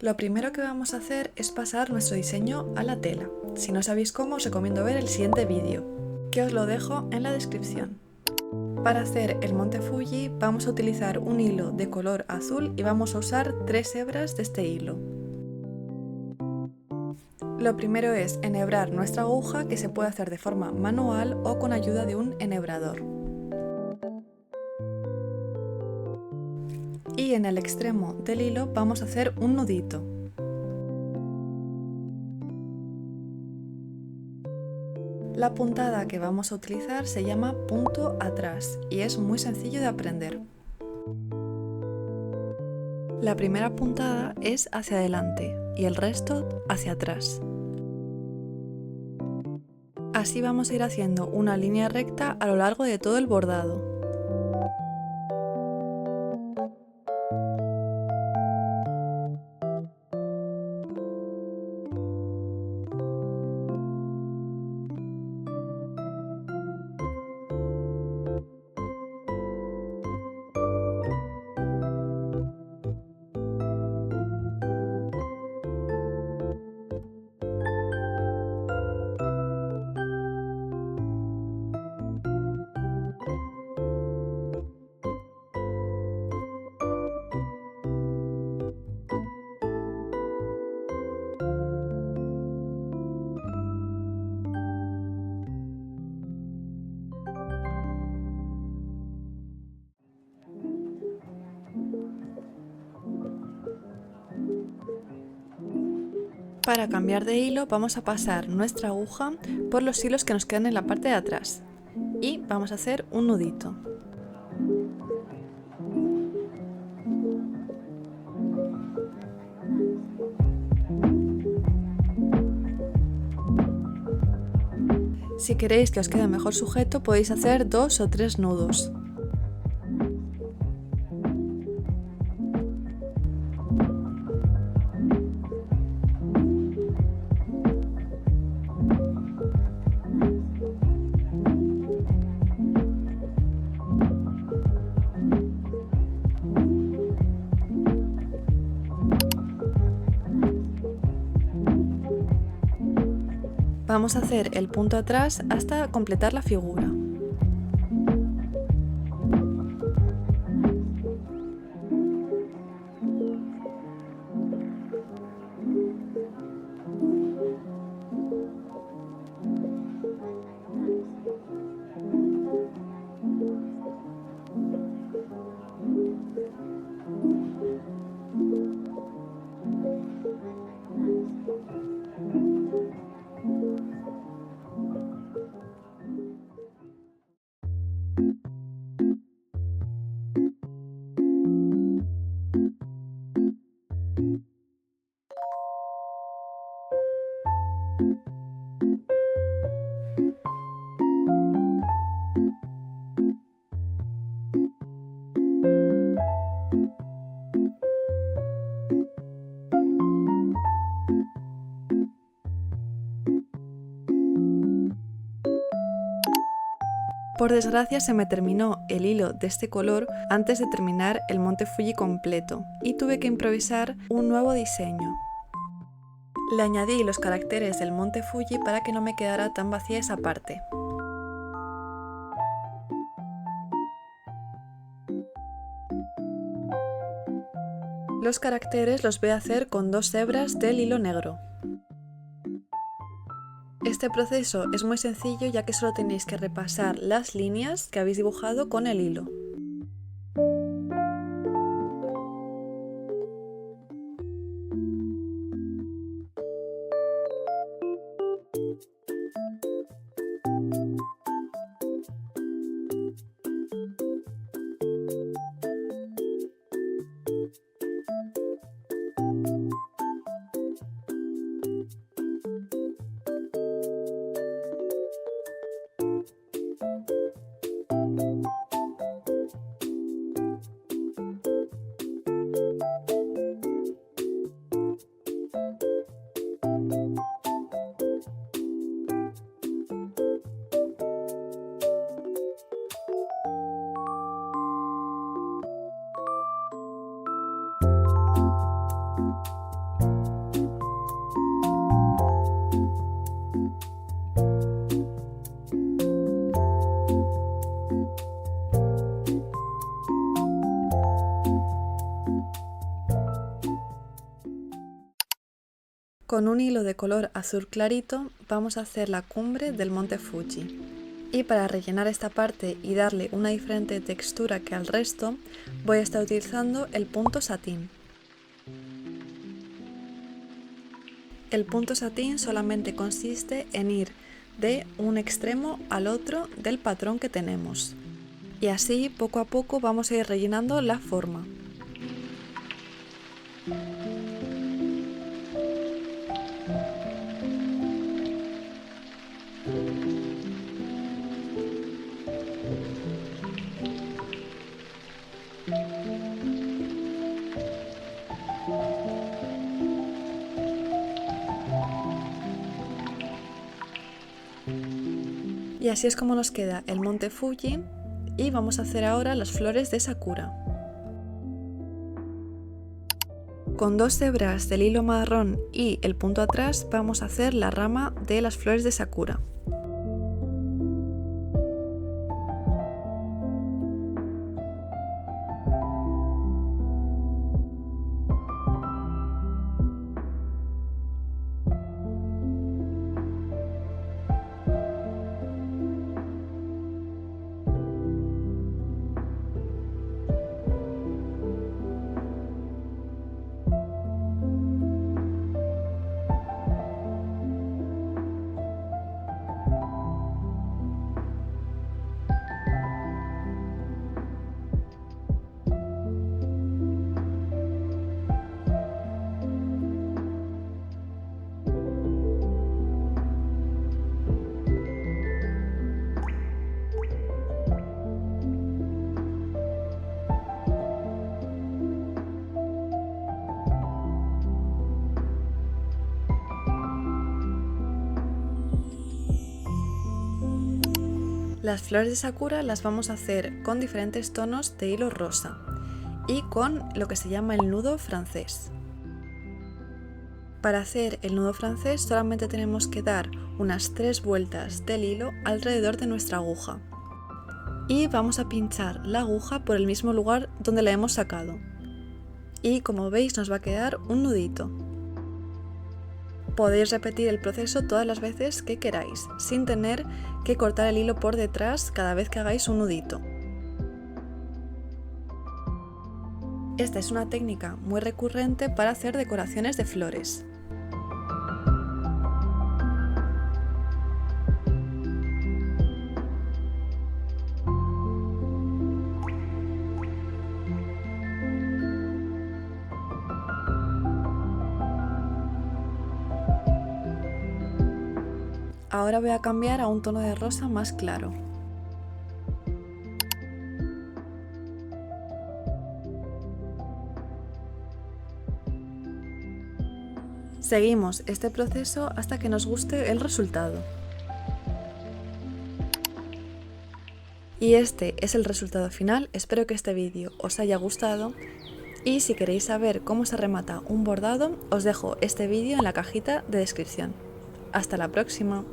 Lo primero que vamos a hacer es pasar nuestro diseño a la tela. Si no sabéis cómo, os recomiendo ver el siguiente vídeo, que os lo dejo en la descripción. Para hacer el monte Fuji vamos a utilizar un hilo de color azul y vamos a usar 3 hebras de este hilo. Lo primero es enhebrar nuestra aguja, que se puede hacer de forma manual o con ayuda de un enhebrador. Y en el extremo del hilo vamos a hacer un nudito. La puntada que vamos a utilizar se llama punto atrás y es muy sencillo de aprender. La primera puntada es hacia adelante y el resto hacia atrás. Así vamos a ir haciendo una línea recta a lo largo de todo el bordado. Para cambiar de hilo vamos a pasar nuestra aguja por los hilos que nos quedan en la parte de atrás y vamos a hacer un nudito. Si queréis que os quede mejor sujeto podéis hacer 2 o 3 nudos. Vamos a hacer el punto atrás hasta completar la figura. Por desgracia se me terminó el hilo de este color antes de terminar el monte Fuji completo y tuve que improvisar un nuevo diseño. Le añadí los caracteres del monte Fuji para que no me quedara tan vacía esa parte. Los caracteres los voy a hacer con 2 hebras del hilo negro. Este proceso es muy sencillo ya que solo tenéis que repasar las líneas que habéis dibujado con el hilo. Con un hilo de color azul clarito vamos a hacer la cumbre del monte Fuji. Y para rellenar esta parte y darle una diferente textura que al resto, voy a estar utilizando el punto satín. El punto satín solamente consiste en ir de un extremo al otro del patrón que tenemos. Y así poco a poco vamos a ir rellenando la forma. Y así es como nos queda el monte Fuji y vamos a hacer ahora las flores de Sakura. Con 2 hebras del hilo marrón y el punto atrás vamos a hacer la rama de las flores de Sakura. Las flores de Sakura las vamos a hacer con diferentes tonos de hilo rosa y con lo que se llama el nudo francés. Para hacer el nudo francés solamente tenemos que dar unas 3 vueltas del hilo alrededor de nuestra aguja y vamos a pinchar la aguja por el mismo lugar donde la hemos sacado y como veis nos va a quedar un nudito. Podéis repetir el proceso todas las veces que queráis, sin tener que cortar el hilo por detrás cada vez que hagáis un nudito. Esta es una técnica muy recurrente para hacer decoraciones de flores. Ahora voy a cambiar a un tono de rosa más claro. Seguimos este proceso hasta que nos guste el resultado. Y este es el resultado final, espero que este vídeo os haya gustado y si queréis saber cómo se remata un bordado os dejo este vídeo en la cajita de descripción. Hasta la próxima.